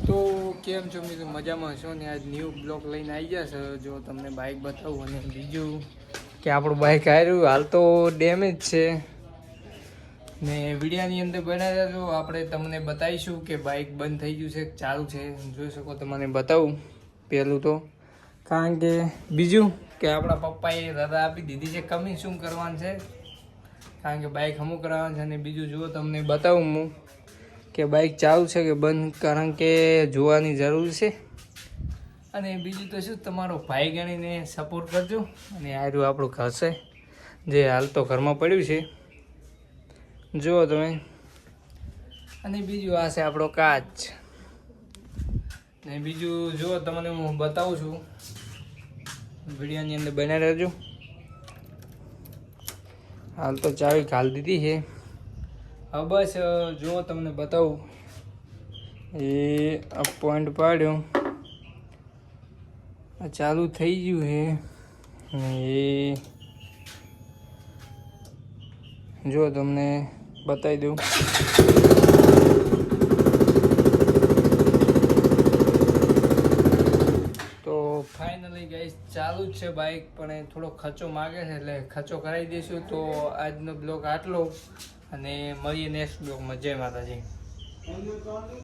તો કેમ છો મિત્રો, મજામાં છો ને? આજ ન્યૂ બ્લોગ લઈને આવી ગયા છે. જો તમને બાઇક બતાવું અને બીજું કે આપણું બાઇક આવ્યું હાલ તો ડેમેજ છે ને વિડીયાની અંદર બનાવ્યા જો આપણે તમને બતાવીશું કે બાઇક બંધ થઈ ગયું છે ચાલુ છે. જોઈ શકો તમને બતાવું પહેલું તો, કારણ કે બીજું કે આપણા પપ્પાએ રજા આપી દીધી છે કમી શું કરવાનું છે, કારણ કે બાઇક હમું કરાવવાનું છે. અને બીજું જુઓ તમને બતાવું હું કે બાઇક ચાલુ છે કે બંધ, કારણ કે જોવાની જરૂર છે. અને બીજું તો શું, તમારો ભાઈ ગણીને સપોર્ટ કરજો. અને આ રહ્યું આપણું ઘર છે જે હાલ તો ઘરમાં પડ્યું છે, જુઓ તમે. અને બીજું આ છે આપણો કાચ. ને બીજું જુઓ તમને હું બતાવું છું, વિડીયોની અંદર બને રહેજો. હાલ તો ચાવી ઘાલી દીધી છે. હવે બસ જુઓ તમને બતાવું, એ આ પોઈન્ટ પાડ્યો, આ ચાલુ થઈ ગયું છે. એ જો તમને બતાવી દઉં, તો ફાઇનલી ગાઈસ ચાલુ જ છે બાઇક, પણ એ થોડો ખર્ચો માગે છે એટલે ખર્ચો કરાવી દઈશું. તો આજનો બ્લોગ આટલો, અને મળીએ નેક્સ્ટ બ્લોગમાં. જય માતાજી.